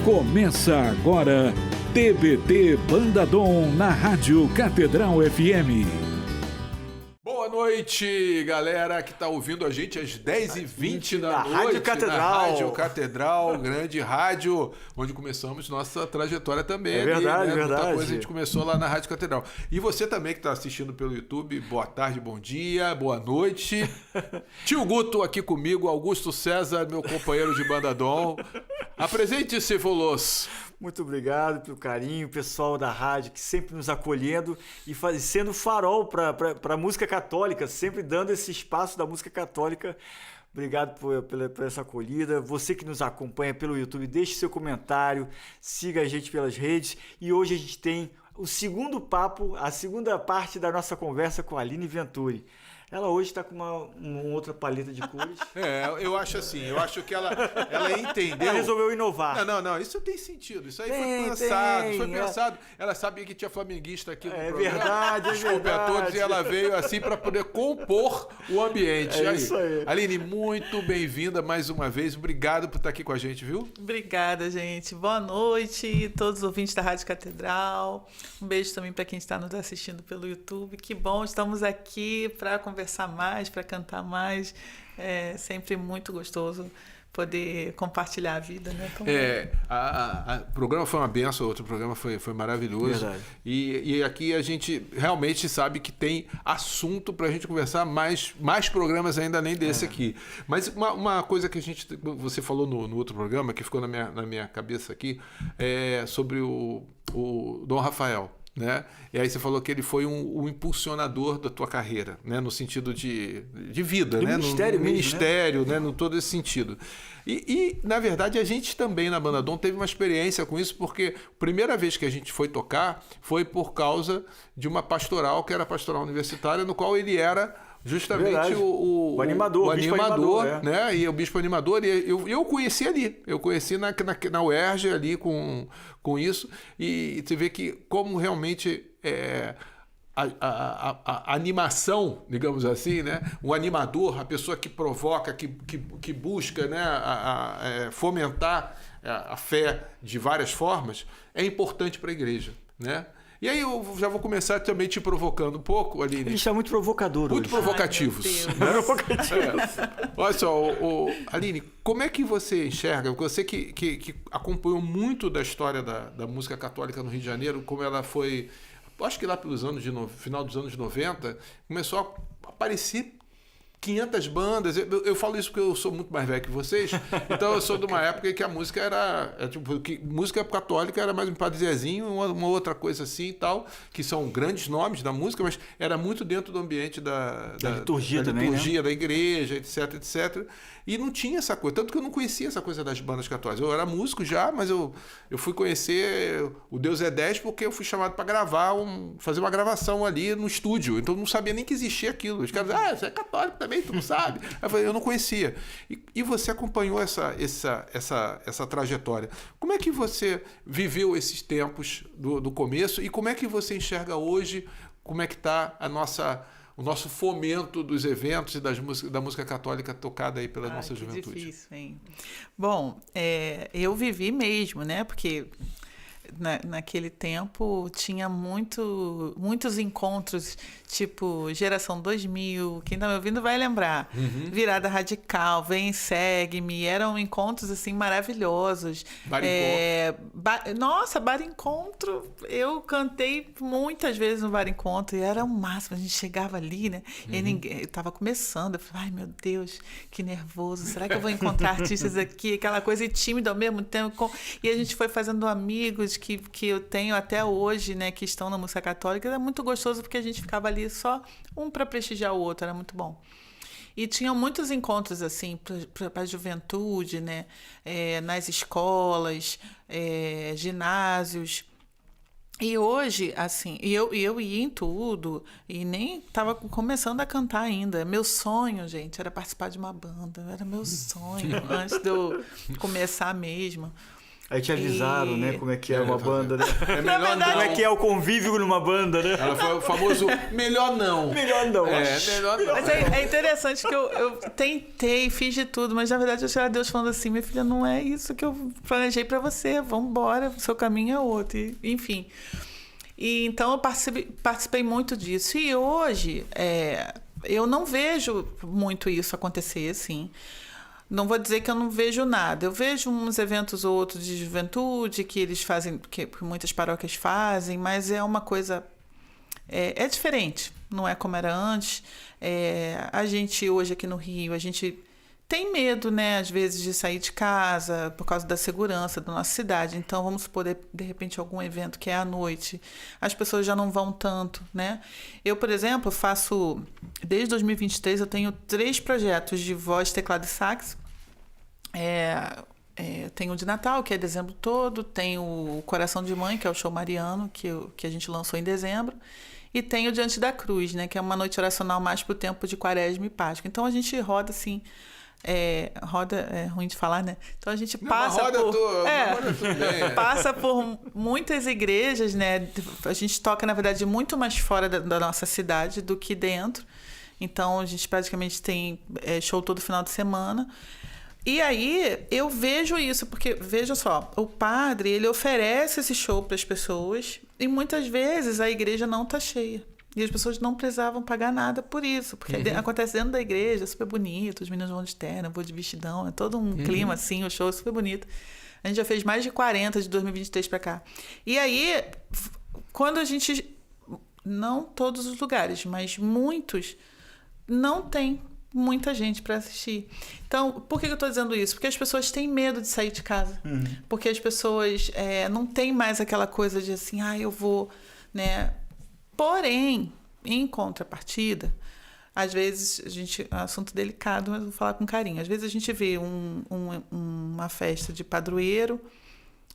Começa agora, TBT Banda Dom na Rádio Catedral FM. Boa noite, galera que está ouvindo a gente às 10h20 da noite. Rádio Catedral. Na Rádio Catedral, grande rádio, onde começamos nossa trajetória também. É verdade, né? verdade. Muita coisa a gente começou lá na Rádio Catedral. E você também que está assistindo pelo YouTube, boa tarde, bom dia, boa noite. Tio Guto aqui comigo, Augusto César, meu companheiro de Banda Dom. Apresente-se, Volos. Muito obrigado pelo carinho, pessoal da rádio que sempre nos acolhendo e sendo farol para a música católica, sempre dando esse espaço da música católica. Obrigado por essa acolhida. Você que nos acompanha pelo YouTube, deixe seu comentário, siga a gente pelas redes. E hoje a gente tem o segundo papo, a segunda parte da nossa conversa com a Aline Venturi. Ela hoje está com uma outra paleta de cores. Eu acho assim, eu acho que ela entendeu. Ela resolveu inovar. Não, isso tem sentido. Isso aí foi pensado. Ela sabia que tinha flamenguista aqui no programa. Verdade, é verdade. Todos, e ela veio assim para poder compor o ambiente. Isso aí. Aline, muito bem-vinda mais uma vez. Obrigado por estar aqui com a gente, viu? Obrigada, gente. Boa noite, todos os ouvintes da Rádio Catedral. Um beijo também para quem está nos assistindo pelo YouTube. Que bom, estamos aqui para conversar mais, para cantar mais. É sempre muito gostoso poder compartilhar a vida, né? O programa foi uma benção, outro programa foi maravilhoso. Verdade. E aqui a gente realmente sabe que tem assunto para a gente conversar, mais programas ainda nem desse aqui. Mas uma coisa que você falou no outro programa, que ficou na minha cabeça aqui, é sobre o Dom Rafael. Né? E aí você falou que ele foi um impulsionador da tua carreira, né? No sentido de vida, né? Ministério no mesmo, ministério, né? No todo esse sentido. E, na verdade, a gente também na Banda Dom teve uma experiência com isso, porque a primeira vez que a gente foi tocar foi por causa de uma pastoral, que era a pastoral universitária, no qual ele era justamente o animador, né? E o bispo animador, e eu conheci ali, eu conheci na UERJ ali com isso, e você vê que como realmente a animação, digamos assim, né? O animador, a pessoa que provoca, que busca, né? Fomentar a fé de várias formas, é importante para a igreja, né? E aí eu já vou começar também te provocando um pouco, Aline. A gente está muito provocador muito hoje. Provocativos. Olha só, Aline, como é que você enxerga, você que acompanhou muito da história da música católica no Rio de Janeiro, como ela foi, acho que lá pelos final dos anos 90, começou a aparecer 500 bandas, eu falo isso porque eu sou muito mais velho que vocês, então eu sou de uma época em que a música música católica era mais um Padre Zezinho, uma outra coisa assim e tal, que são grandes nomes da música, mas era muito dentro do ambiente da liturgia também, liturgia, né? Da igreja, etc, e não tinha essa coisa, tanto que eu não conhecia essa coisa das bandas católicas. Eu era músico já, mas eu fui conhecer o Deus é 10 porque eu fui chamado para fazer uma gravação ali no estúdio, então eu não sabia nem que existia aquilo. Os caras diziam, você é católico também, tu não sabe? Eu não conhecia. E você acompanhou essa trajetória. Como é que você viveu esses tempos do começo e como é que você enxerga hoje, como é que está o nosso fomento dos eventos e da música católica tocada aí pela nossa juventude? Difícil, hein? Bom, eu vivi mesmo, né? Porque naquele tempo tinha muitos encontros, tipo Geração 2000, quem está me ouvindo vai lembrar. Virada Radical, Vem e Segue-me, eram encontros assim maravilhosos. Bar Encontro, eu cantei muitas vezes no Bar Encontro e era o máximo, a gente chegava ali, né? E ninguém, eu estava começando, eu falei, ai meu Deus, que nervoso, será que eu vou encontrar artistas aqui, aquela coisa tímida ao mesmo tempo, e a gente foi fazendo amigos que eu tenho até hoje, né, que estão na música católica. Era muito gostoso porque a gente ficava ali só um para prestigiar o outro, era muito bom. E tinham muitos encontros assim para a juventude, né, nas escolas, ginásios. E hoje, assim, eu ia em tudo e nem estava começando a cantar ainda. Meu sonho, gente, era participar de uma banda. Era meu sonho antes de eu começar mesmo. Aí te avisaram, né? Como é que é uma banda, né? É melhor verdade, Como é que é o convívio numa banda, né? Ela foi o famoso melhor não. Melhor não. Melhor não. Mas é interessante que eu tentei, fiz de tudo, mas na verdade eu achei Deus falando assim, minha filha, não é isso que eu planejei pra você, vamos embora, o seu caminho é outro, enfim. E então eu participei muito disso. E hoje eu não vejo muito isso acontecer, assim. Não vou dizer que eu não vejo nada. Eu vejo uns eventos ou outros de juventude que eles fazem, que muitas paróquias fazem, mas é uma coisa... É diferente, não é como era antes. A gente hoje aqui no Rio, a gente tem medo, né, às vezes, de sair de casa por causa da segurança da nossa cidade. Então, vamos supor, de repente, algum evento que é à noite, as pessoas já não vão tanto, né? Eu, por exemplo, faço... Desde 2023, eu tenho 3 projetos de voz, teclado e sax. Tenho o de Natal, que é dezembro todo. Tenho o Coração de Mãe, que é o show mariano, que a gente lançou em dezembro. E tenho o Diante da Cruz, né, que é uma noite oracional mais pro tempo de Quaresma e Páscoa. Então, a gente roda, assim... roda é ruim de falar, né? Então a gente passa passa por muitas igrejas, né? A gente toca, na verdade, muito mais fora da nossa cidade do que dentro. Então a gente praticamente tem show todo final de semana. E aí eu vejo isso, porque, veja só, o padre, ele oferece esse show para as pessoas e muitas vezes a igreja não tá cheia. E as pessoas não precisavam pagar nada por isso, porque acontece dentro da igreja, é super bonito, os meninos vão de terno, eu vou de vestidão, é todo um clima assim, o show é super bonito. A gente já fez mais de 40 de 2023 para cá. E aí, quando a gente... Não todos os lugares, mas muitos, não tem muita gente para assistir. Então, por que eu estou dizendo isso? Porque as pessoas têm medo de sair de casa. Porque as pessoas não têm mais aquela coisa de assim, eu vou, né... Porém, em contrapartida, às vezes, é um assunto delicado, mas vou falar com carinho. Às vezes a gente vê uma festa de padroeiro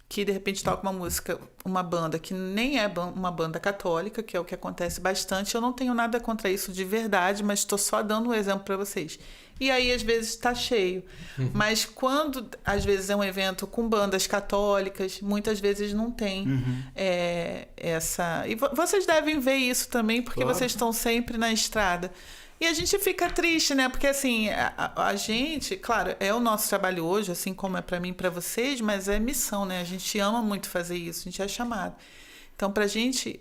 que, de repente, toca uma música, uma banda que nem é uma banda católica, que é o que acontece bastante. Eu não tenho nada contra isso de verdade, mas estou só dando um exemplo para vocês. E aí, às vezes, está cheio. Mas quando, às vezes, é um evento com bandas católicas, muitas vezes não tem essa... E vocês devem ver isso também, porque vocês estão sempre na estrada. E a gente fica triste, né? Porque, assim, a gente... Claro, é o nosso trabalho hoje, assim como é para mim e para vocês, mas é missão, né? A gente ama muito fazer isso, a gente é chamado. Então, pra gente...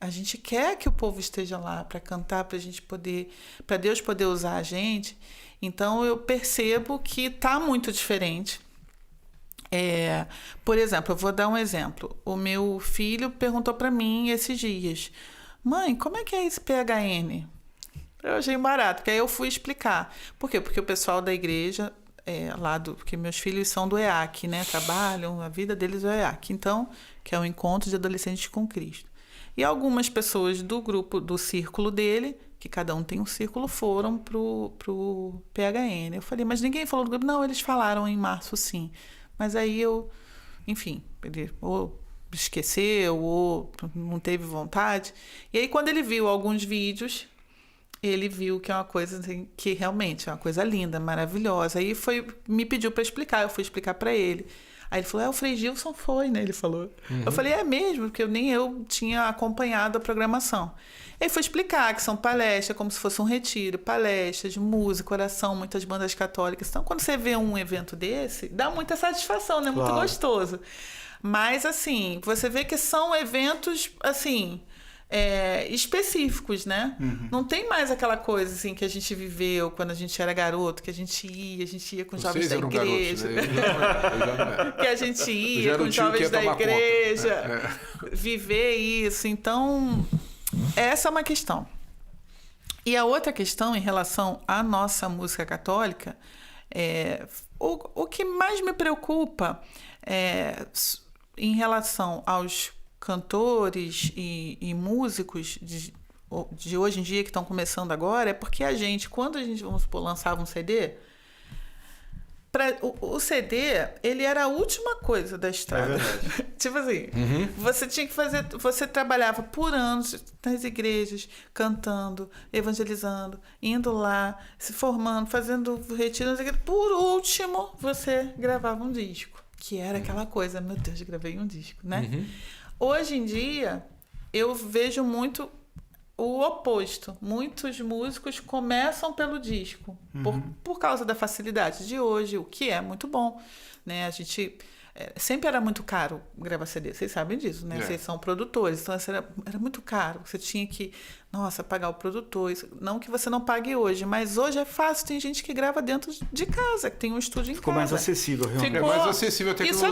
A gente quer que o povo esteja lá para cantar, para Deus poder usar a gente. Então eu percebo que está muito diferente. Por exemplo, eu vou dar um exemplo. O meu filho perguntou para mim esses dias: mãe, como é que é esse PHN? Eu achei barato, porque aí eu fui explicar. Por quê? Porque o pessoal da igreja, porque meus filhos são do EAC, né? Trabalham, a vida deles é o EAC. Então, que é o Encontro de Adolescentes com Cristo. E algumas pessoas do grupo, do círculo dele, que cada um tem um círculo, foram pro PHN. Eu falei, mas ninguém falou do grupo? Não, eles falaram em março, sim. Mas aí enfim, ele ou esqueceu ou não teve vontade. E aí, quando ele viu alguns vídeos, ele viu que é uma coisa assim, que realmente é uma coisa linda, maravilhosa. Aí me pediu para explicar, eu fui explicar para ele. Aí ele falou, o Frei Gilson foi, né? Ele falou. Eu falei, é mesmo? Porque nem eu tinha acompanhado a programação. Ele foi explicar que são palestras, como se fosse um retiro, palestras de música, oração, muitas bandas católicas. Então, quando você vê um evento desse, dá muita satisfação, né? Muito gostoso. Mas, assim, você vê que são eventos, assim... específicos, né? Não tem mais aquela coisa assim que a gente viveu quando a gente era garoto, que a gente ia com os jovens da igreja. Garotos, né? Que a gente ia com os jovens da igreja, viver isso. Então, essa é uma questão. E a outra questão em relação à nossa música católica, o que mais me preocupa em relação aos cantores e músicos de hoje em dia que estão começando agora, é porque quando a gente, vamos supor, lançava um CD, o CD, ele era a última coisa da estrada. Tipo assim, você tinha que fazer, você trabalhava por anos nas igrejas, cantando, evangelizando, indo lá, se formando, fazendo retiro, por último, você gravava um disco. que era aquela coisa, meu Deus, gravei um disco, né? Hoje em dia, eu vejo muito o oposto. Muitos músicos começam pelo disco, por causa da facilidade de hoje, o que é muito bom, né? A gente... sempre era muito caro gravar CD, vocês sabem disso, né? Vocês são produtores, então era muito caro. Você tinha que, pagar o produtor. Não que você não pague hoje, mas hoje é fácil. Tem gente que grava dentro de casa, que tem um estúdio em casa. Ficou mais acessível, realmente. É mais acessível a tecnologia.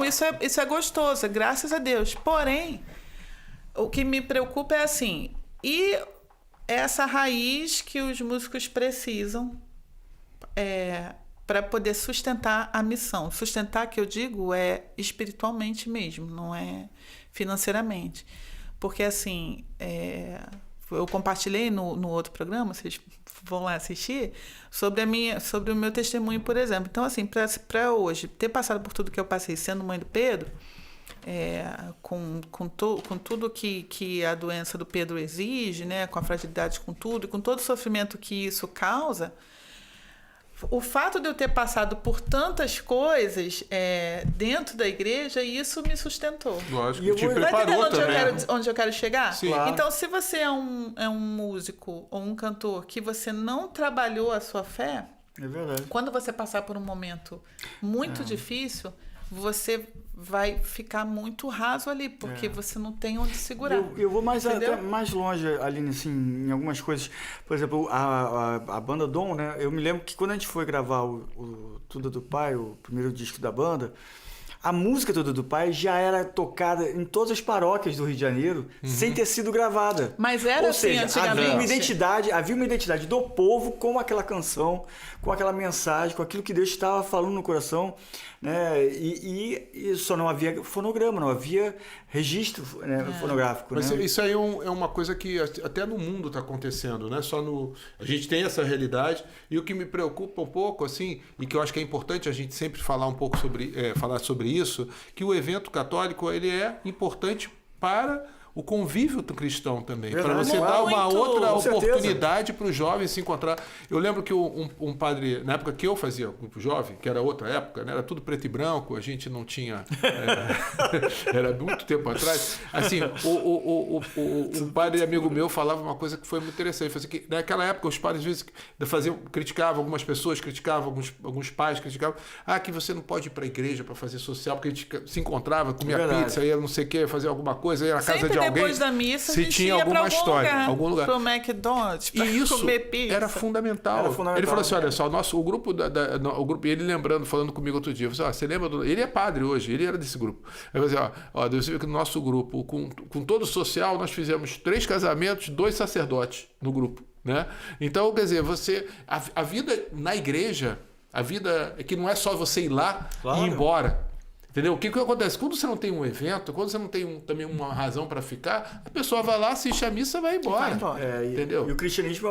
Isso é bom, isso é gostoso, graças a Deus. Porém, o que me preocupa é assim, e essa raiz que os músicos precisam para poder sustentar a missão. Sustentar, que eu digo, é espiritualmente mesmo, não é financeiramente. Porque, assim, eu compartilhei no outro programa, vocês vão lá assistir, sobre o meu testemunho, por exemplo. Então, assim, para hoje, ter passado por tudo que eu passei sendo mãe do Pedro, com tudo que a doença do Pedro exige, né, com a fragilidade, com tudo, e com todo o sofrimento que isso causa... O fato de eu ter passado por tantas coisas dentro da igreja, isso me sustentou. Lógico, e te preparou também. Onde eu quero chegar? Sim. Claro. Então, se você é um músico ou um cantor que você não trabalhou a sua fé, É verdade. quando você passar por um momento muito difícil, você vai ficar muito raso ali, porque você não tem onde segurar. Eu vou Entendeu? até mais longe, Aline, assim, em algumas coisas. Por exemplo, a banda Dom, né? Eu me lembro que quando a gente foi gravar o Tudo do Pai, o primeiro disco da banda, a música Tudo do Pai já era tocada em todas as paróquias do Rio de Janeiro, sem ter sido gravada. Mas era Ou assim seja, antigamente. havia uma identidade do povo com aquela canção, com aquela mensagem, com aquilo que Deus estava falando no coração, né? E só não havia fonograma, não havia registro, né, fonográfico. Mas né? isso aí é uma coisa que até no mundo está acontecendo, né? A gente tem essa realidade, e o que me preocupa um pouco, assim, e que eu acho que é importante a gente sempre falar um pouco falar sobre isso, que o evento católico ele é importante para o convívio do cristão também, para você dar uma outra oportunidade para os jovens se encontrar. Eu lembro que um padre, na época que eu fazia grupo jovem, que era outra época, né, era tudo preto e branco, a gente não tinha... era muito tempo atrás. Assim, um padre amigo meu falava uma coisa que foi muito interessante. Assim, que naquela época os padres às vezes criticavam algumas pessoas, criticavam alguns pais, criticavam que você não pode ir para a igreja para fazer social, porque a gente se encontrava, comia pizza, ia não sei o que, fazer alguma coisa, ia na casa de alguém. Depois da missa, se a gente tinha ia alguma história, algum lugar. Pro McDonald's, pra e isso comer pizza. era fundamental. Ele falou assim, olha só, o grupo, o grupo, ele lembrando, falando comigo outro dia, eu falei, você lembra ele é padre hoje, ele era desse grupo. Aí eu falei, você vê que no nosso grupo, com todo o social, nós fizemos 3 casamentos, 2 sacerdotes no grupo, né? Então, quer dizer, a vida na igreja, a vida é que não é só você ir lá e ir embora. Entendeu? O que acontece? Quando você não tem um evento, quando você não tem também uma razão para ficar, a pessoa vai lá, assiste a missa e vai embora. Entendeu? E o cristianismo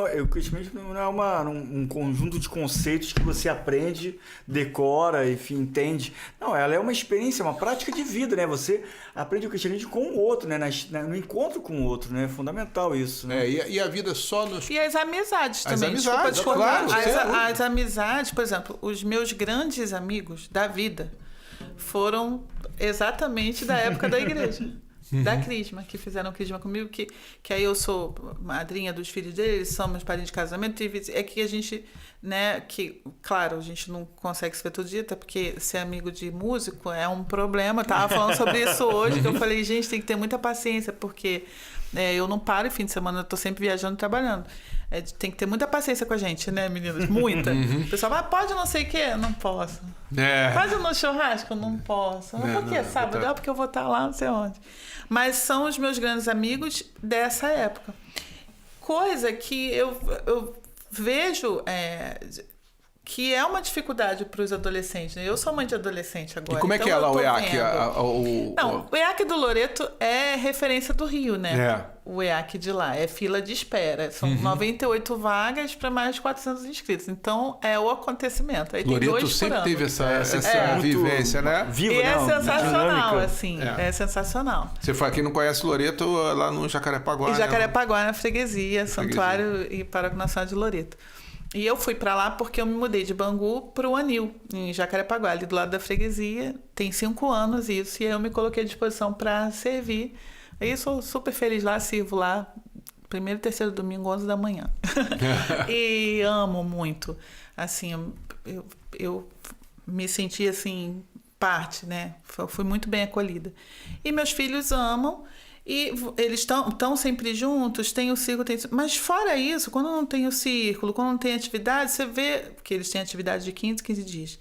não é um conjunto de conceitos que você aprende, decora, enfim, entende. Não, ela é uma experiência, uma prática de vida, né? Você aprende o cristianismo com o outro, né? No encontro com o outro, né? É fundamental isso, né? E a vida só nos... E as amizades as também. Amizades, claro. As amizades, por exemplo, os meus grandes amigos da vida foram exatamente da época da igreja, da Crisma, que fizeram Crisma comigo, que aí eu sou madrinha dos filhos deles, somos padrinhos de casamento, é que a gente, né, que, claro, a gente não consegue se ver todo dia, até porque ser amigo de músico é um problema, tava falando sobre isso hoje, que eu falei, gente, tem que ter muita paciência, porque eu não paro, fim de semana eu tô sempre viajando e trabalhando. Tem que ter muita paciência com a gente, né, meninas? Muita. O pessoal pode não sei o quê? Não posso. Pode no churrasco? Não posso. Mas por que sábado? Porque eu vou estar lá, não sei onde. Mas são os meus grandes amigos dessa época. Coisa que eu vejo que é uma dificuldade para os adolescentes, né? Eu sou mãe de adolescente agora. E como é que é lá o EAC? Não, o EAC do Loreto é referência do Rio, né? O EAC de lá. É fila de espera. São 98 vagas para mais de 400 inscritos. Então, é o acontecimento. Aí Loreto tem 2 sempre por ano. teve essa vivência, né? Viva, e é sensacional, dinâmica. assim. É sensacional. Você fala, quem não conhece Loreto, lá no Jacarepaguá. E Jacarepaguá, na freguesia, Santuário e Paróquia Nacional de Loreto. E eu fui para lá porque eu me mudei de Bangu para o Anil, em Jacarepaguá, ali do lado da freguesia. Tem 5 anos isso, e eu me coloquei à disposição para servir. Aí sou super feliz lá, sirvo lá, primeiro e terceiro domingo, 11 da manhã. E amo muito. Assim, eu me senti assim, parte, né? Fui muito bem acolhida. E meus filhos amam. E eles estão sempre juntos, tem o círculo, mas fora isso, quando não tem o círculo, quando não tem atividade, você vê que eles têm atividade de 15 dias.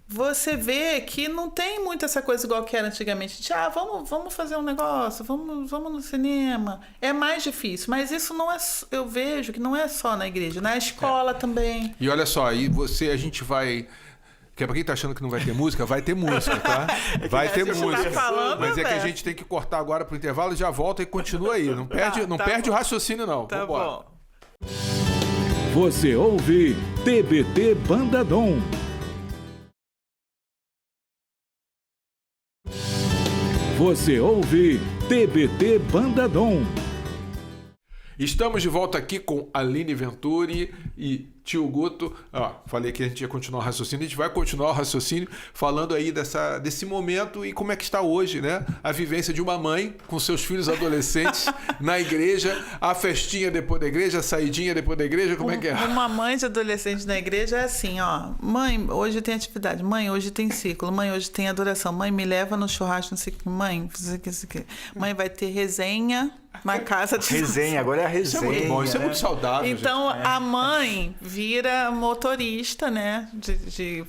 Você vê que não tem muito essa coisa igual que era antigamente. Vamos fazer um negócio, vamos no cinema. É mais difícil, mas isso não é. Eu vejo que não é só na igreja, na escola também. E olha só, aí a gente vai. Que é pra quem tá achando que não vai ter música, vai ter música, tá? Vai ter música. Tá falando, mas é que a gente tem que cortar agora pro intervalo e já volta e continua aí. Não perde o raciocínio, não. Tá Vambora. bom. Você ouve TBT Bandadom. Você ouve TBT Bandadom. Estamos de volta aqui com Aline Venturi e Tio Guto. Falei que a gente ia continuar o raciocínio, a gente vai continuar o raciocínio falando aí desse momento e como é que está hoje, né? A vivência de uma mãe com seus filhos adolescentes na igreja, a festinha depois da igreja, a saidinha depois da igreja, como é que é? Uma mãe de adolescente na igreja é assim, mãe, hoje tem atividade, mãe, hoje tem círculo, mãe, hoje tem adoração, mãe, me leva no churrasco, não sei o que, mãe, mãe, vai ter resenha na casa de... Resenha, agora é a resenha. Isso é muito bom, isso é muito saudável. Então, a mãe vira motorista, né?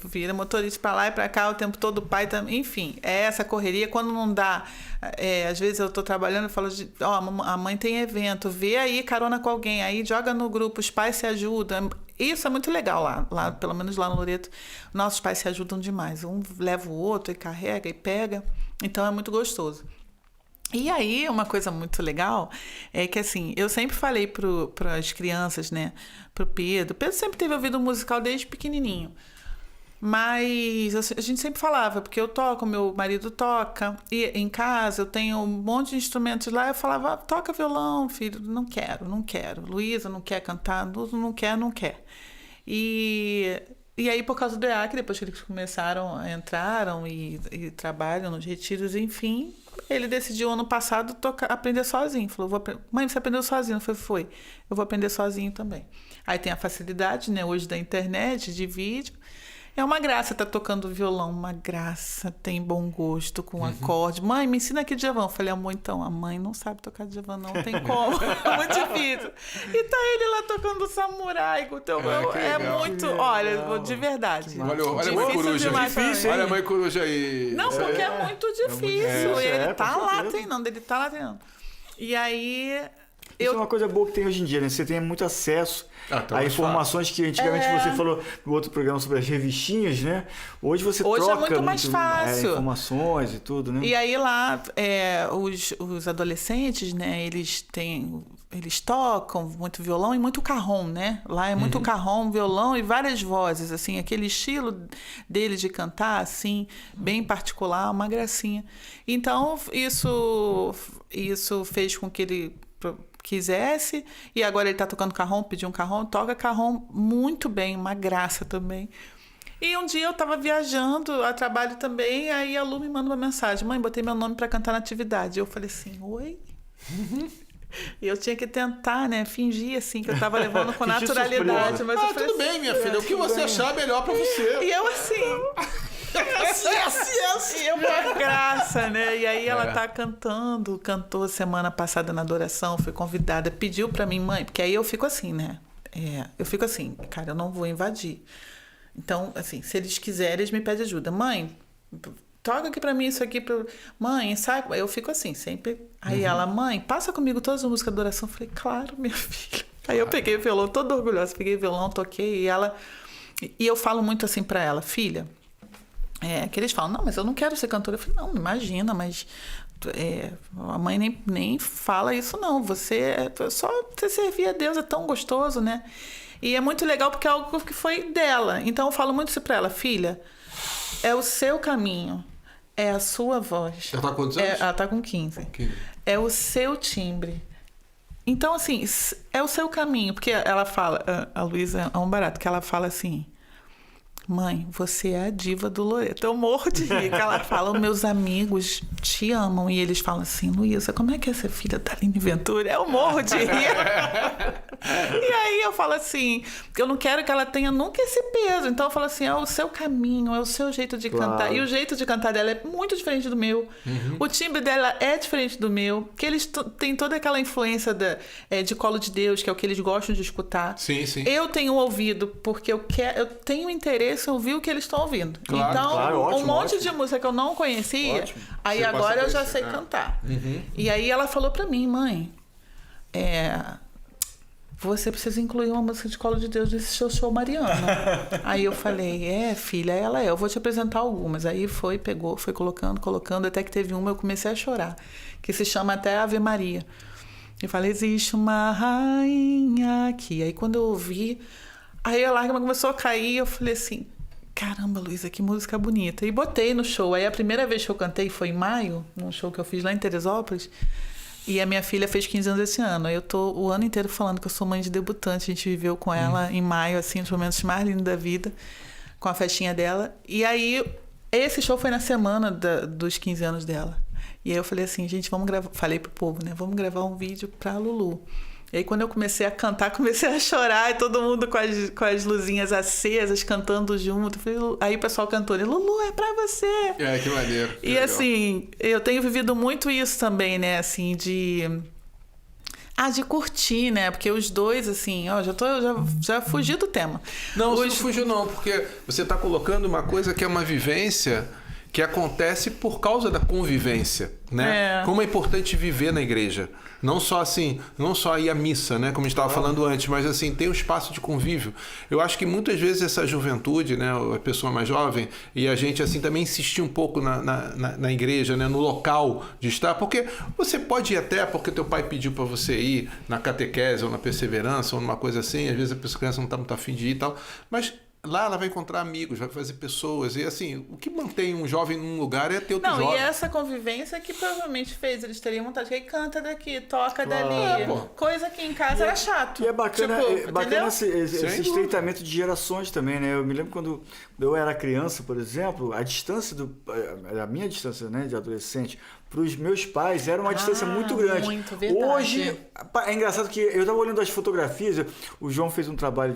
Vira motorista pra lá e pra cá o tempo todo, o pai também. Enfim, é essa correria. Quando não dá, às vezes eu tô trabalhando e falo, a mãe tem evento, vê aí carona com alguém, aí joga no grupo, os pais se ajudam. Isso é muito legal lá, pelo menos lá no Loreto. Nossos pais se ajudam demais. Um leva o outro e carrega e pega. Então, é muito gostoso. E aí, uma coisa muito legal é que, assim, eu sempre falei para as crianças, né, pro Pedro. Pedro sempre teve ouvido musical desde pequenininho. Mas a gente sempre falava, porque eu toco, meu marido toca, e em casa eu tenho um monte de instrumentos lá, eu falava, toca violão, filho, não quero. Luísa não quer cantar, não quer. E aí, por causa do EAC, depois que eles entraram e trabalham nos retiros, enfim, ele decidiu ano passado aprender sozinho. Falou, mãe, você aprendeu sozinho? Eu falei, foi. Eu vou aprender sozinho também. Aí tem a facilidade, né, hoje da internet, de vídeo. É uma graça estar tocando violão, uma graça, tem bom gosto com acorde. Mãe, me ensina aqui Djavan. Eu falei, amor, então, a mãe não sabe tocar Djavan, não tem como, é muito difícil. E tá ele lá tocando samurai, muito, olha, de verdade. Olha a mãe coruja, difícil, olha a mãe coruja aí. Não, porque é muito difícil, ele tá lá treinando, E aí... Isso é uma coisa boa que tem hoje em dia, né? Você tem muito acesso a informações que antigamente você falou no outro programa sobre as revistinhas, né? Hoje você troca é muito mais fácil. Informações e tudo, né? E aí lá, os adolescentes, né? Eles tocam muito violão e muito carrom, né? Lá é muito carrom, violão e várias vozes, assim, aquele estilo dele de cantar, assim, bem particular, uma gracinha. Então, isso fez com que ele quisesse, e agora ele tá tocando carrom, pediu um carrom, toca carrom muito bem, uma graça também. E um dia eu tava viajando a trabalho também, aí a Lu me manda uma mensagem, mãe, botei meu nome para cantar na atividade. Eu falei assim, oi? E eu tinha que tentar, né, fingir assim, que eu tava levando com naturalidade. Mas eu falei tudo bem, minha filha, o que você achar melhor para você. E eu assim... E eu com graça, né? E aí ela tá cantou semana passada na adoração, foi convidada, pediu pra mim, mãe, porque aí eu fico assim, né? Eu fico assim, cara, eu não vou invadir. Então, assim, se eles quiserem, eles me pedem ajuda. Mãe, toca aqui pra mim isso aqui. Mãe, sabe? Eu fico assim, sempre. Aí ela, mãe, passa comigo todas as músicas de adoração. Eu falei, claro, minha filha. Aí eu peguei o violão, toda orgulhosa, peguei o violão, toquei, e ela... E eu falo muito assim pra ela, filha... que eles falam, não, mas eu não quero ser cantora. Eu falei, não, imagina, mas a mãe nem fala isso, não. Só você servir a Deus é tão gostoso, né? E é muito legal porque é algo que foi dela. Então eu falo muito isso pra ela, filha, é o seu caminho, é a sua voz. Ela tá com quantos anos? Ela tá com 15. É o seu timbre, Então, assim, é o seu caminho. Porque ela fala, a Luísa é um barato, que ela fala assim: mãe, você é a diva do Loreto. Eu morro de rir. Que ela fala, meus amigos te amam. E eles falam assim, Luísa, como é que é ser filha da Aline Ventura? Eu morro de rir. E aí eu falo assim, eu não quero que ela tenha nunca esse peso. Então eu falo assim, é o seu caminho, é o seu jeito de cantar. E o jeito de cantar dela é muito diferente do meu. O timbre dela é diferente do meu. Que eles têm toda aquela influência de Colo de Deus, que é o que eles gostam de escutar. Sim, sim. Eu tenho ouvido, porque eu tenho interesse em ouvir o que eles estão ouvindo. Claro, então, claro, ótimo, um monte ótimo. de música que eu não conhecia, Ótimo. aí Você agora passa eu já a sei conhecer, cantar. E aí ela falou pra mim, mãe, você precisa incluir uma música de Colo de Deus nesse seu show mariano. Aí eu falei, filha, ela eu vou te apresentar algumas. Aí foi colocando, até que teve uma, eu comecei a chorar, que se chama até Ave Maria. Eu falei, existe uma rainha aqui. Aí quando eu ouvi, aí a lágrima começou a cair, eu falei assim, caramba, Luísa, que música bonita. E botei no show. Aí a primeira vez que eu cantei foi em maio, num show que eu fiz lá em Teresópolis. E a minha filha fez 15 anos esse ano. Aí eu tô o ano inteiro falando que eu sou mãe de debutante. A gente viveu com ela em maio, assim, os momentos mais lindos da vida, com a festinha dela. E aí, esse show foi na semana dos 15 anos dela. E aí eu falei assim, gente, vamos gravar. Falei pro povo, né? Vamos gravar um vídeo pra Lulu. E aí quando eu comecei a cantar, comecei a chorar. E todo mundo com as luzinhas acesas, cantando junto. Aí o pessoal cantou, Lulu, é pra você. Que maneiro. E legal. Assim, eu tenho vivido muito isso também, né? Assim, de curtir, né? Porque os dois, assim, já fugi do tema. Não, você não fugiu não, porque você tá colocando uma coisa que é uma vivência que acontece por causa da convivência, né? Como é importante viver na igreja. Não só ir à missa, né? Como a gente estava falando antes, mas assim, ter um espaço de convívio. Eu acho que muitas vezes essa juventude, né? A pessoa mais jovem, e a gente assim também insistir um pouco na igreja, né? No local de estar, porque você pode ir até porque teu pai pediu para você ir na catequese ou na perseverança ou numa coisa assim, às vezes a criança não está muito afim de ir e tal, mas lá ela vai encontrar amigos, vai fazer pessoas. E assim, o que mantém um jovem num lugar é ter outro jovem. Não, e essa convivência que provavelmente fez, eles teriam vontade de canta daqui, toca dali. Coisa que em casa era chato. E é bacana, bacana esse estreitamento de gerações também, né? Eu me lembro quando eu era criança, por exemplo, a minha distância, né, de adolescente para os meus pais era uma distância muito grande. Muito, verdade. Hoje, é engraçado que eu estava olhando as fotografias, o João fez um trabalho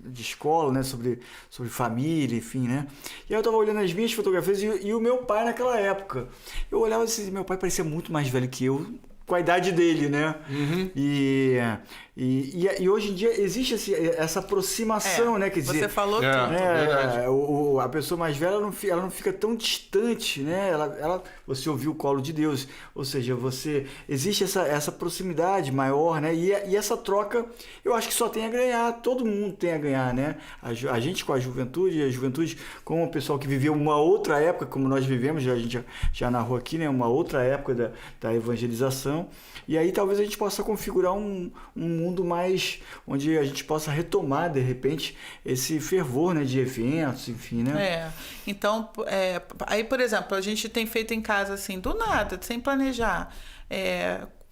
de escola, né, sobre família, enfim, né? E aí eu tava olhando as minhas fotografias e o meu pai naquela época. Eu olhava assim, meu pai parecia muito mais velho que eu, com a idade dele, né? E hoje em dia existe essa aproximação, né? Quer dizer, você falou tudo. A pessoa mais velha ela não fica tão distante, né? Você ouviu o colo de Deus, ou seja, existe essa proximidade maior, né? E essa troca, eu acho que só tem a ganhar, todo mundo tem a ganhar, né? A gente com a juventude com o pessoal que viveu uma outra época, como nós vivemos, a gente já narrou aqui, né? Uma outra época da evangelização. E aí talvez a gente possa configurar um mundo mais onde a gente possa retomar de repente esse fervor, né, de eventos, enfim, né? Então, aí por exemplo, a gente tem feito em casa assim, do nada, sem planejar.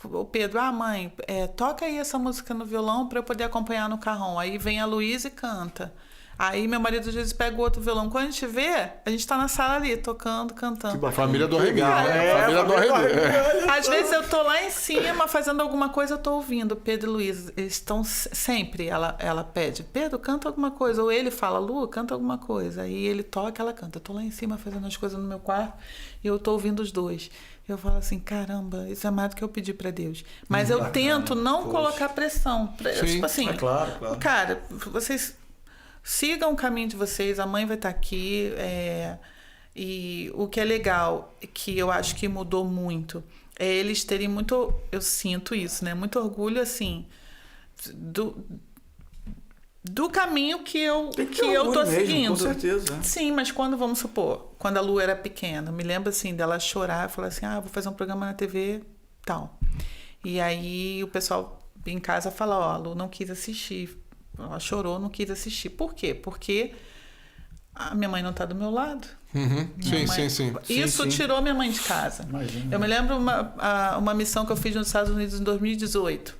O Pedro, mãe, toca aí essa música no violão para eu poder acompanhar no carrão. Aí vem a Luísa e canta. Aí meu marido às vezes pega o outro violão. Quando a gente vê, a gente tá na sala ali, tocando, cantando. Família do Arreguinho. Família do Arreguinho. Às vezes eu tô lá em cima fazendo alguma coisa, eu tô ouvindo. Pedro e Luísa, eles estão sempre, ela pede, Pedro, canta alguma coisa. Ou ele fala, Lu, canta alguma coisa. Aí ele toca, ela canta. Eu tô lá em cima fazendo as coisas no meu quarto e eu tô ouvindo os dois. Eu falo assim, caramba, isso é mais do que eu pedi pra Deus. Mas eu tento não colocar pressão. Tipo assim, claro. Cara, vocês sigam o caminho de vocês, a mãe vai estar aqui. E o que é legal, que eu acho que mudou muito, é eles terem muito, eu sinto isso, né? Muito orgulho, assim, do caminho que eu tô mesmo, seguindo. Com certeza. Sim, mas quando, quando a Lu era pequena, me lembro assim dela chorar, falar assim, vou fazer um programa na TV, tal. E aí o pessoal em casa fala, a Lu não quis assistir. Ela chorou, não quis assistir. Por quê? Porque a minha mãe não está do meu lado. Sim. Isso tirou minha mãe de casa. Imagina. Eu me lembro uma missão que eu fiz nos Estados Unidos em 2018.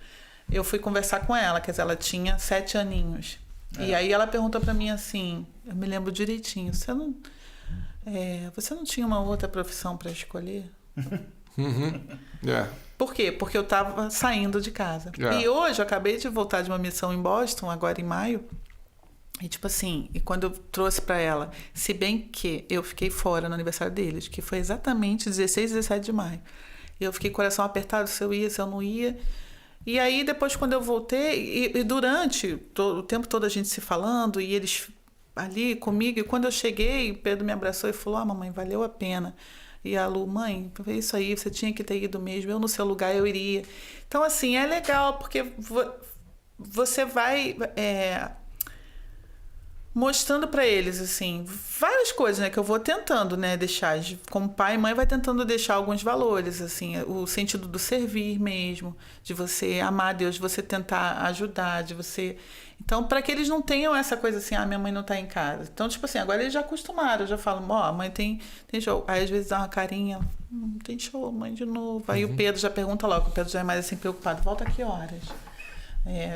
eu fui conversar com ela, quer dizer, ela tinha 7 aninhos. E aí ela perguntou pra mim assim, eu me lembro direitinho, você não tinha uma outra profissão para escolher? Por quê? Porque eu tava saindo de casa. E hoje eu acabei de voltar de uma missão em Boston, agora em maio. E tipo assim, e quando eu trouxe pra ela, se bem que eu fiquei fora no aniversário deles, que foi exatamente 16 e 17 de maio. Eu fiquei com o coração apertado se eu ia, se eu não ia. E aí depois quando eu voltei, e durante o tempo todo a gente se falando, e eles ali comigo, e quando eu cheguei, o Pedro me abraçou e falou, mamãe, valeu a pena. E a Lu, mãe, é isso aí, você tinha que ter ido mesmo, eu no seu lugar eu iria. Então assim, é legal, porque você vai... mostrando para eles assim várias coisas, né, que eu vou tentando, né, deixar como pai e mãe, vai tentando deixar alguns valores, assim, o sentido do servir mesmo, de você amar Deus, de você tentar ajudar, de você, então para que eles não tenham essa coisa assim, minha mãe não tá em casa, então tipo assim, agora eles já acostumaram, já falam, a mãe tem show, aí às vezes dá uma carinha, tem show, mãe, de novo, aí o Pedro já pergunta logo, o Pedro já é mais assim preocupado, volta a que horas?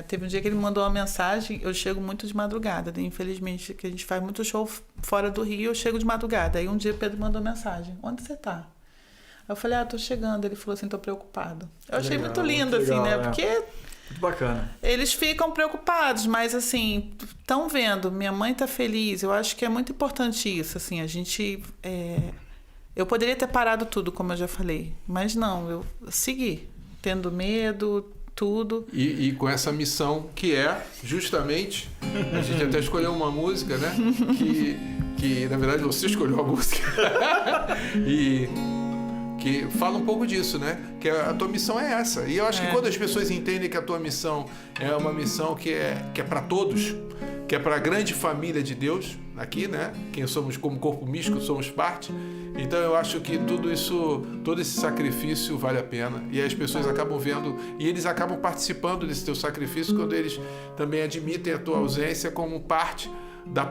Teve um dia que ele mandou uma mensagem, eu chego muito de madrugada, né? Infelizmente, que a gente faz muito show fora do Rio, eu chego de madrugada. Aí um dia o Pedro mandou mensagem, onde você tá? Aí eu falei, tô chegando. Ele falou assim, tô preocupado. Eu achei muito lindo, assim, né? Porque muito bacana. Eles ficam preocupados, mas assim, estão vendo, minha mãe tá feliz. Eu acho que é muito importante isso, assim, a gente... Eu poderia ter parado tudo, como eu já falei, mas não, eu segui, tendo medo... tudo. E com essa missão que é justamente, a gente até escolheu uma música, né? Que na verdade você escolheu a música. E que fala um pouco disso, né? Que a tua missão é essa. E eu acho que quando as pessoas entendem que a tua missão é uma missão que é para todos, que é para a grande família de Deus, aqui, né? Quem somos como corpo místico, somos parte. Então eu acho que tudo isso, todo esse sacrifício vale a pena. E as pessoas acabam vendo, e eles acabam participando desse teu sacrifício quando eles também admitem a tua ausência como parte da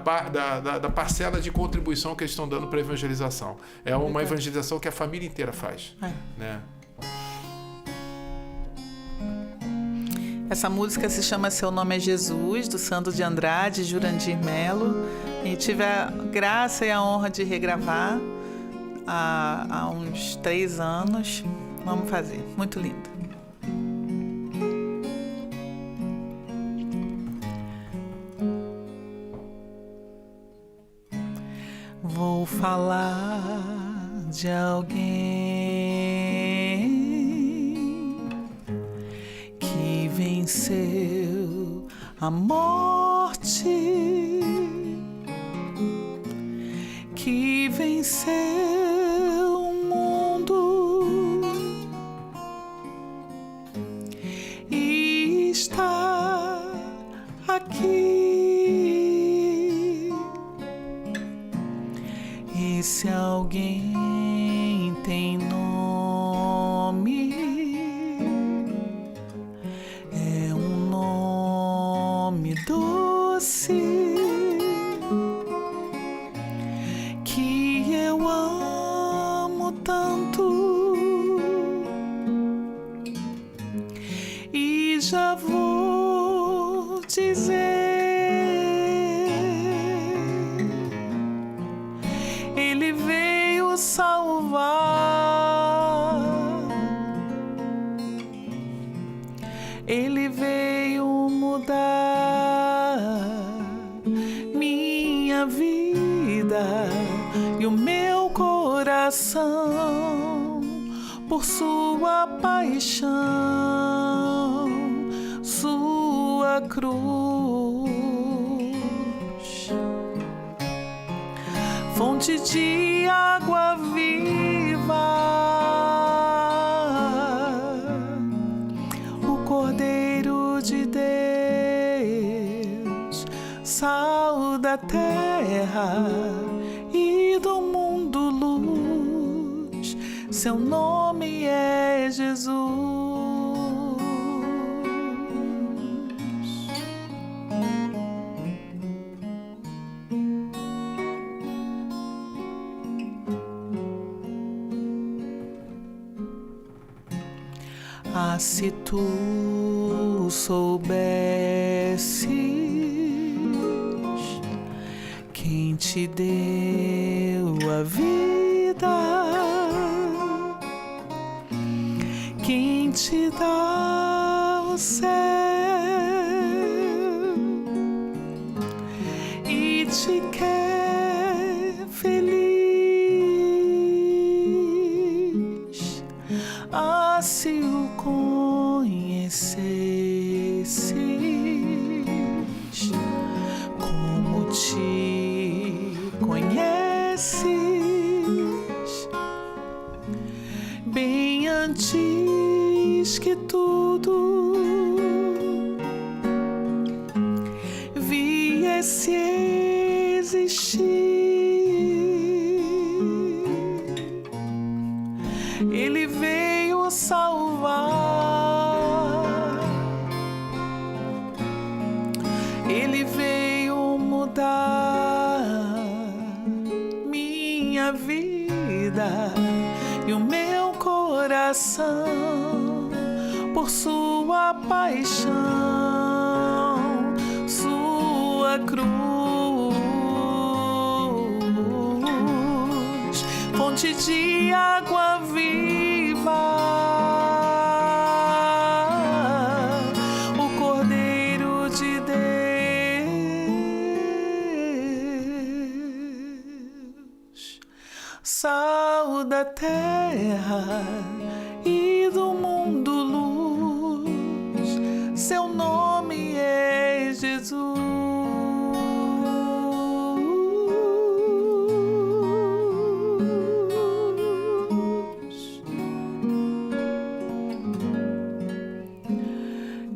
parcela de contribuição que eles estão dando para a evangelização. É uma evangelização que a família inteira faz. Né? Essa música se chama Seu Nome é Jesus, do Sandro de Andrade e Jurandir Melo. E tive a graça e a honra de regravar há uns 3 anos. Vamos fazer. Muito lindo. Vou falar de alguém que venceu a morte, que venceu o mundo e está aqui. Esse alguém tem nome, é um nome doce que eu amo tanto e já vou dizer. Ele veio salvar, Ele veio mudar minha vida e o meu coração por sua paixão, sua cruz. Fonte de água viva, o Cordeiro de Deus, sal da terra e do mundo luz, seu nome é Jesus. Ah, se tu soubesses quem te deu a vida, quem te dá o céu e te quer feliz. Ah, se o conhecesses como te conheces, bem antes que tudo viesse existir, ele veio salvar, ele veio mudar minha vida e o meu coração por sua paixão, sua cruz, fonte de água viva, o Cordeiro de Deus, sal da terra e do mundo luz, seu nome é Jesus.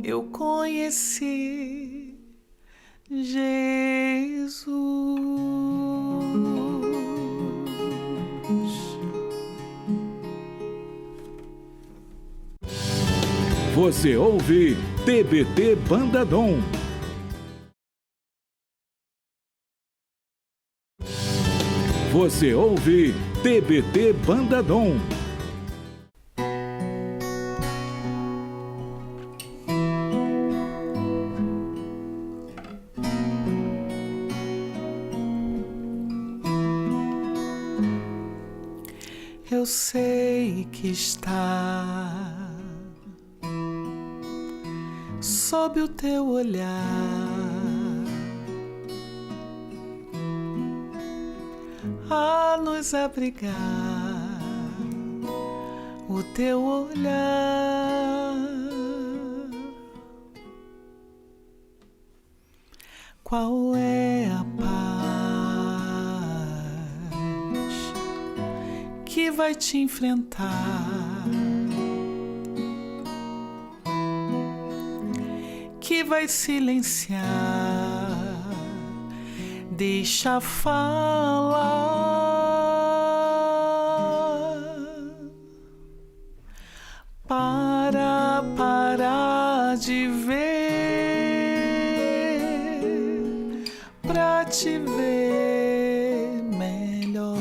Eu conheci Jesus. Você ouve TBT Banda Dom. Você ouve TBT Banda Dom. Eu sei que está sob o teu olhar a nos abrigar, o teu olhar. Qual é a paz que vai te enfrentar, que vai silenciar, deixa falar, para parar de ver, pra te ver melhor,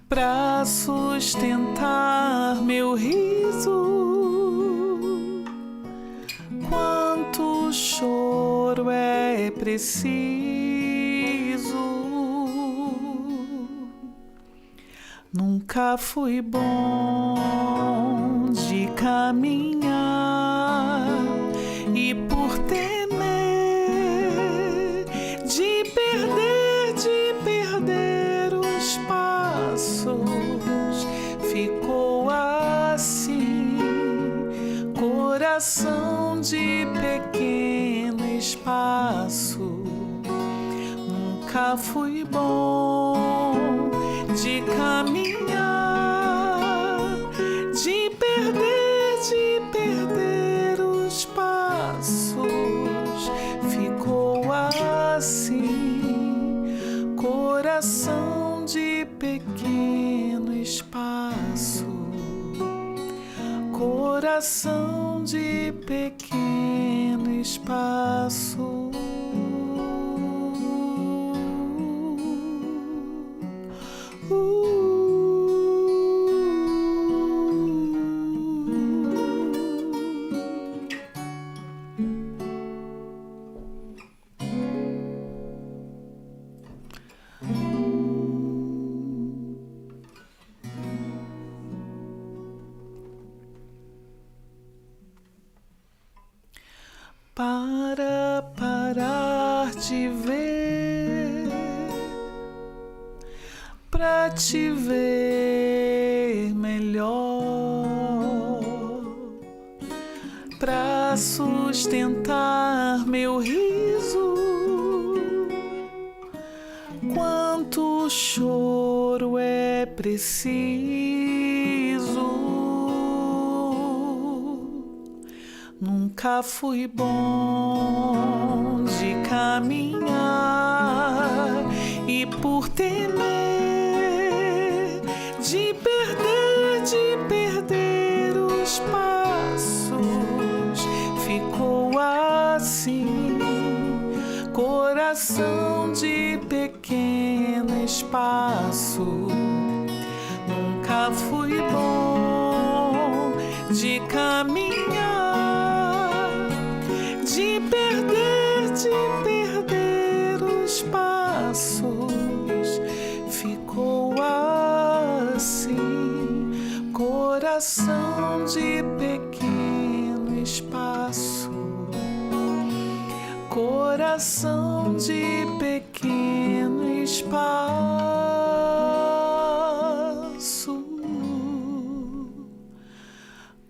pra sustentar meu riso. Quanto choro é preciso, nunca fui bom de caminhar e por temer de perder os passos, ficou assim, coração de pequeno espaço. Nunca fui bom de caminhar, de perder os passos, ficou assim, coração de pequeno espaço, coração de pequeno espaço. pra te ver melhor, pra sustentar meu riso. Quanto choro é preciso. Nunca fui bom de caminhar e por temer de perder os passos, ficou assim, coração de pequeno espaço. Nunca fui bom de caminhar, de perder os passos, ficou assim, coração de pequeno espaço, coração de pequeno espaço,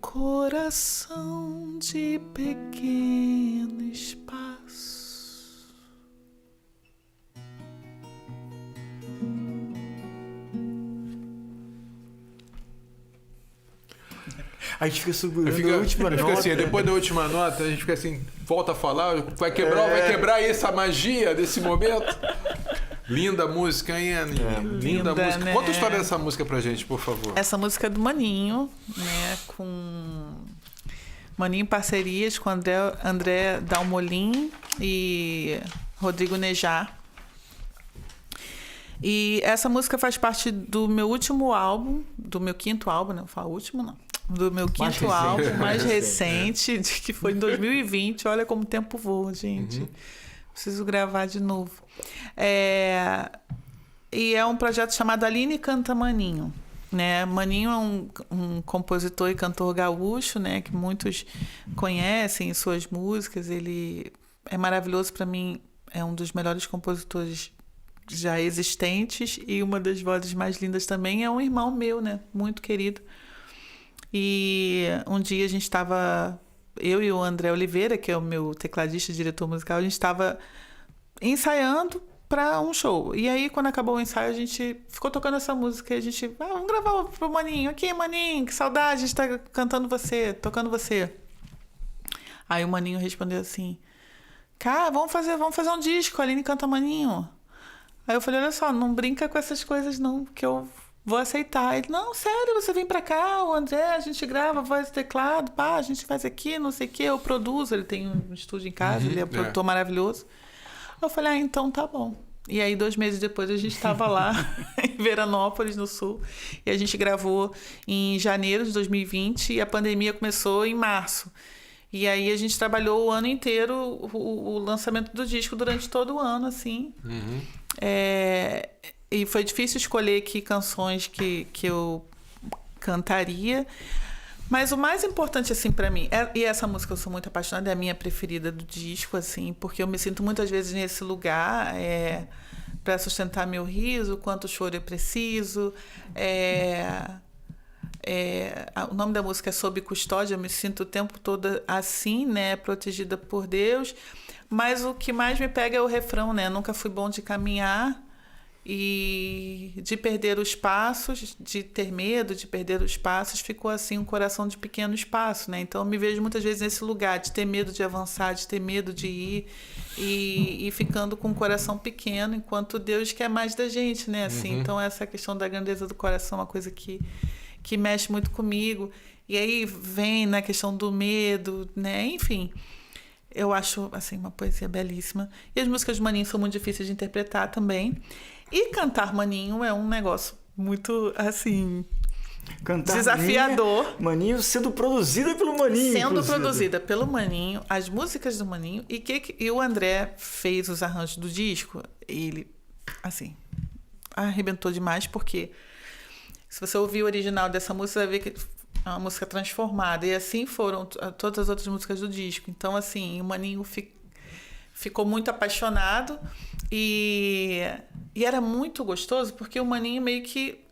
coração de pequeno espaço. A gente fica segurando Fica, a última fica nota. assim, depois da última nota, a gente fica assim, volta a falar, vai quebrar aí essa magia desse momento. Linda música, hein, Aninha? Linda música. né? Conta a história dessa música pra gente, por favor. Essa música é do Maninho, né? Com Maninho em parcerias com André Dalmolin e Rodrigo Nejar. E essa música faz parte do meu último álbum, do meu quinto álbum, não vou falar último, não. Do meu quinto álbum, mais recente, que foi em 2020. Olha como o tempo voa, gente. Preciso gravar de novo. E é um projeto chamado Aline Canta Maninho. Né? Maninho é um compositor e cantor gaúcho, né? Que muitos conhecem suas músicas. Ele é maravilhoso para mim, é um dos melhores compositores já existentes e uma das vozes mais lindas também. É um irmão meu, né? Muito querido. E um dia a gente estava, eu e o André Oliveira, que é o meu tecladista e diretor musical, a gente estava ensaiando para um show. E aí, quando acabou o ensaio, a gente ficou tocando essa música e a gente, vamos gravar pro Maninho. Aqui, Maninho, que saudade de estar cantando você, tocando você. Aí o Maninho respondeu assim, cara, vamos fazer um disco, a Aline Canta Maninho. Aí eu falei, olha só, não brinca com essas coisas não, que eu vou aceitar. Ele, não, sério, você vem pra cá, o André, a gente grava voz e teclado, pá, a gente faz aqui, não sei o que, eu produzo. Ele tem um estúdio em casa, ele é um produtor maravilhoso. Eu falei, então tá bom. E aí, 2 meses depois, a gente estava lá em Veranópolis, no Sul, e a gente gravou em janeiro de 2020 e a pandemia começou em março. E aí a gente trabalhou o ano inteiro o lançamento do disco durante todo o ano, assim. E foi difícil escolher que canções que eu cantaria. Mas o mais importante, assim, para mim... E essa música eu sou muito apaixonada, é a minha preferida do disco, assim, porque eu me sinto muitas vezes nesse lugar para sustentar meu riso, quanto choro é preciso. O nome da música é Sob Custódia, eu me sinto o tempo todo assim, né, protegida por Deus. Mas o que mais me pega é o refrão, né? Nunca fui bom de caminhar e de perder os passos, de ter medo de perder os passos, ficou assim um coração de pequeno espaço, né? Então eu me vejo muitas vezes nesse lugar de ter medo de avançar, de ter medo de ir e ficando com o coração pequeno, enquanto Deus quer mais da gente, né? Assim, então essa questão da grandeza do coração é uma coisa que mexe muito comigo. E aí vem na questão do medo, né? Enfim, eu acho assim uma poesia belíssima. E as músicas de Maninho são muito difíceis de interpretar também. E cantar Maninho é um negócio muito, assim, Cantar desafiador. Maninho sendo produzida pelo Maninho. Sendo produzida pelo Maninho, as músicas do Maninho. E o André fez os arranjos do disco. Ele, assim, arrebentou demais, porque se você ouvir o original dessa música, você vai ver que é uma música transformada. E assim foram todas as outras músicas do disco. Então, assim, o Maninho ficou muito apaixonado e era muito gostoso porque o Maninho meio que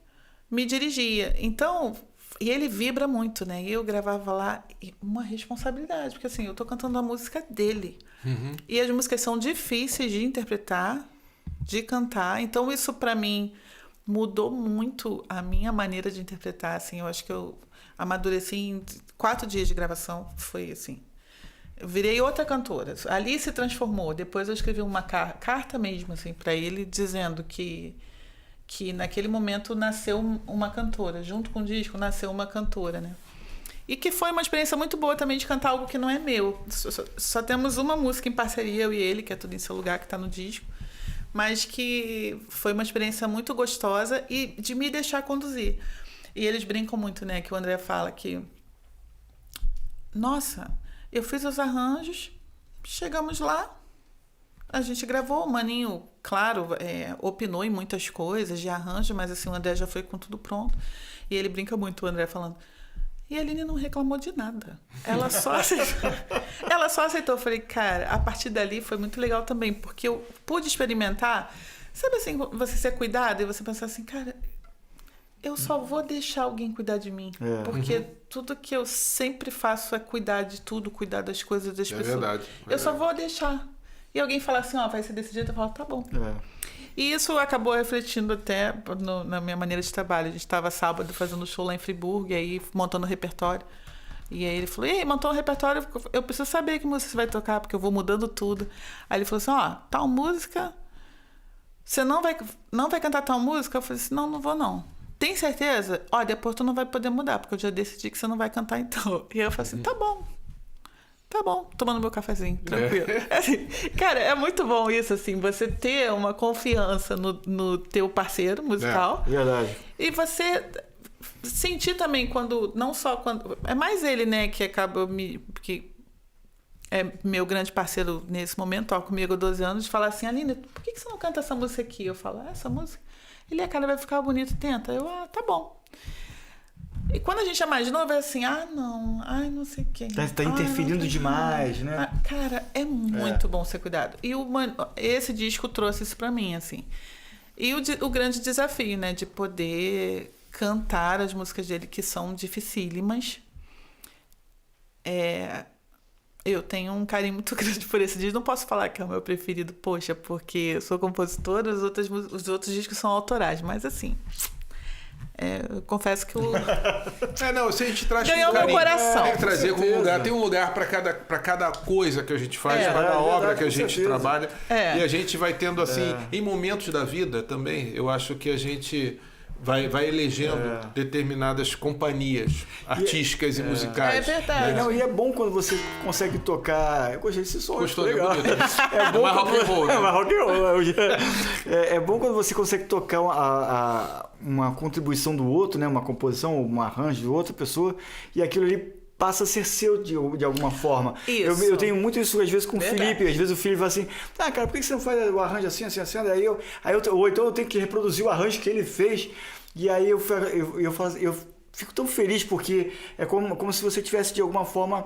me dirigia. Então, e ele vibra muito, né? E eu gravava lá, e uma responsabilidade, porque assim, eu tô cantando a música dele. E as músicas são difíceis de interpretar, de cantar. Então, isso para mim mudou muito a minha maneira de interpretar, assim. Eu acho que eu amadureci em 4 dias de gravação, foi assim. Eu virei outra cantora. Ali se transformou. Depois eu escrevi uma carta mesmo, assim, para ele, dizendo que naquele momento nasceu uma cantora. Junto com o disco, nasceu uma cantora, né? E que foi uma experiência muito boa também de cantar algo que não é meu. Só temos uma música em parceria, eu e ele, que é Tudo em Seu Lugar, que está no disco. Mas que foi uma experiência muito gostosa e de me deixar conduzir. E eles brincam muito, né? Que o André fala que... Nossa, eu fiz os arranjos, chegamos lá, a gente gravou, o Maninho, claro, opinou em muitas coisas de arranjo, mas assim, o André já foi com tudo pronto. E ele brinca muito, o André falando... E a Aline não reclamou de nada. Ela só aceitou. Ela só aceitou. Eu falei, cara, a partir dali foi muito legal também, porque eu pude experimentar. Sabe assim, você ser cuidado e você pensar assim, cara, eu só vou deixar alguém cuidar de mim. Porque tudo que eu sempre faço é cuidar de tudo, cuidar das coisas das pessoas. Verdade. Eu só vou deixar. E alguém falar assim, ó, vai ser desse jeito, eu falo, tá bom. E isso acabou refletindo até na minha maneira de trabalho. A gente estava sábado fazendo show lá em Friburgo, e aí montando o repertório. E aí ele falou, ei, montou um repertório, eu preciso saber que música você vai tocar, porque eu vou mudando tudo. Aí ele falou assim, ó, tal música, você não vai cantar tal música? Eu falei assim, não vou não. Tem certeza? Ó, depois tu não vai poder mudar, porque eu já decidi que você não vai cantar então. E eu falei assim, tá bom, tomando meu cafezinho, tranquilo. Assim, cara, é muito bom isso, assim, você ter uma confiança no teu parceiro musical. Verdade. E você sentir também quando, não só quando... É mais ele, né, que acaba que é meu grande parceiro nesse momento, toca comigo há 12 anos, de falar assim, Aline, por que você não canta essa música aqui? Eu falo, essa música? Ele, cara, vai ficar bonito, tenta. Eu, tá bom. E quando a gente é mais novo, é assim, não sei o quê. Tá interferindo demais, né? Cara, é muito bom ser cuidado. E esse disco trouxe isso pra mim, assim. E o grande desafio, né, de poder cantar as músicas dele, que são dificílimas. Eu tenho um carinho muito grande por esse disco. Não posso falar que é o meu preferido, poxa, porque eu sou compositora, os outros discos são autorais, mas assim... eu confesso que se a gente traz ganhou com carinho, meu coração. tem que trazer com lugar. Tem um lugar para cada coisa que a gente faz, para cada obra que a gente trabalha. E a gente vai tendo, assim, em momentos da vida também, eu acho que a gente vai elegendo determinadas companhias artísticas e musicais. É verdade. Né? E é bom quando você consegue tocar. Eu gostei desse som. Gostou, legal. É bom mais rock and roll, né? Mais rock and roll. É bom quando você consegue tocar uma contribuição do outro, né? Uma composição, um arranjo de outra pessoa, e aquilo ali passa a ser seu de alguma forma. Isso. Eu tenho muito isso às vezes com Verdade. o Felipe. Às vezes o Felipe fala assim, cara, por que você não faz o arranjo assim? Ou então eu tenho que reproduzir o arranjo que ele fez. E aí eu fico tão feliz, porque é como se você tivesse de alguma forma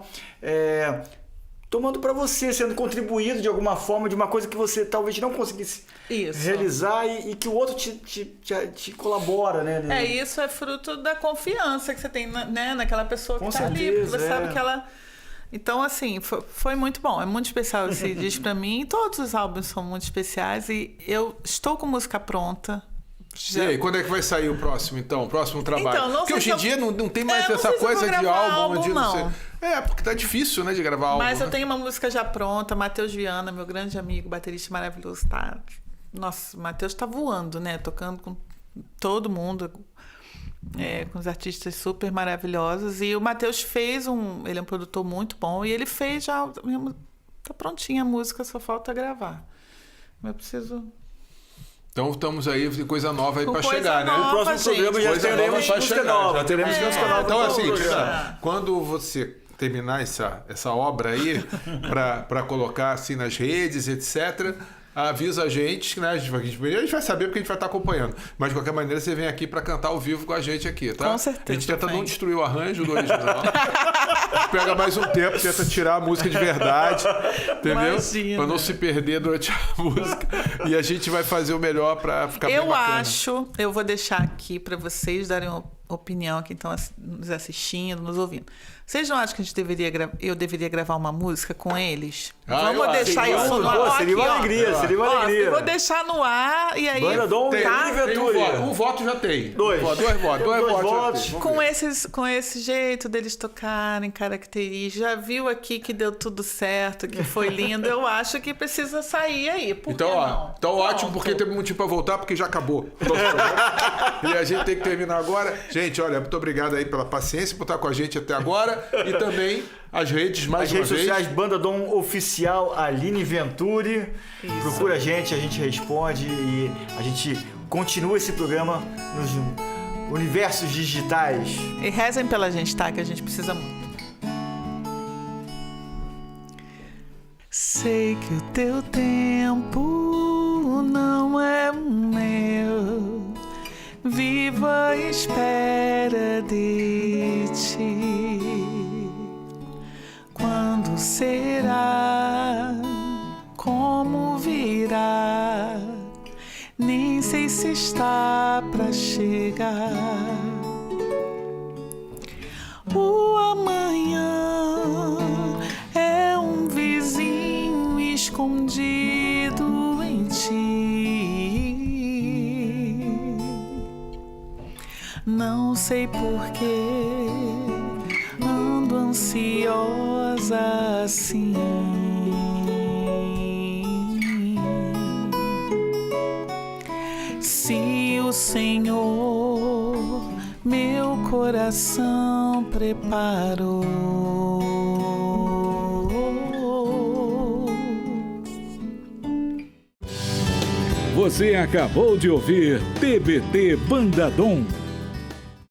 tomando para você, sendo contribuído de alguma forma de uma coisa que você talvez não conseguisse realizar e que o outro te colabora, né? Isso é fruto da confiança que você tem, né, naquela pessoa que Com tá ali. certeza, Porque você sabe que ela... Então, assim, foi muito bom. É muito especial esse disco pra mim. Todos os álbuns são muito especiais e eu estou com música pronta. E aí, quando é que vai sair o próximo, então? O próximo trabalho? Então, porque hoje em dia não tem mais essa coisa de álbum. Porque tá difícil, né, de gravar álbum. Mas eu tenho uma música já pronta. Matheus Viana, meu grande amigo, baterista maravilhoso, tá... Nossa, o Matheus tá voando, né? Tocando com todo mundo, com os artistas super maravilhosos. E o Matheus fez ele é um produtor muito bom, e ele fez já... Tá prontinha a música, só falta gravar. Eu preciso... Então estamos aí de coisa nova aí para chegar, né? No próximo programa já teremos música nova. Já teremos música nova. Então, assim, programa. quando você terminar essa obra aí, para colocar assim nas redes, etc., avisa a gente, né? A gente vai saber porque a gente vai estar acompanhando. Mas de qualquer maneira, você vem aqui para cantar ao vivo com a gente aqui, tá? Com certeza. A gente tenta não destruir o arranjo do original. Pega mais um tempo, tenta tirar a música de verdade, entendeu? Para não se perder durante a música. E a gente vai fazer o melhor para ficar bem bacana. Eu vou deixar aqui para vocês darem opinião que estão nos assistindo, nos ouvindo. Vocês não acham que eu deveria gravar uma música com eles? Vamos deixar isso no ar. Seria uma alegria, seria uma alegria. Eu vou deixar no ar e aí... Bandadom e Venturi. Um voto já tem. Dois votos. Com esse jeito deles tocarem, características, já viu aqui que deu tudo certo, que foi lindo, eu acho que precisa sair aí. Por então, que não? Então ótimo, porque teve motivo para voltar, porque já acabou. E a gente tem que terminar agora. Gente, olha, muito obrigado aí pela paciência, por estar com a gente até agora. E também as redes, mais uma vez. As redes sociais, Bandadom Oficial, Aline Venturi. Isso. Procura a gente responde e a gente continua esse programa nos universos digitais. E rezem pela gente, tá? Que a gente precisa muito. Sei que o teu tempo não é o meu. Vivo à espera de ti. Quando será? Como virá? Nem sei se está pra chegar. O amanhã é um vizinho escondido em ti. Não sei porquê ando ansiosa assim. Se o Senhor meu coração preparou, você acabou de ouvir TBT Bandadom.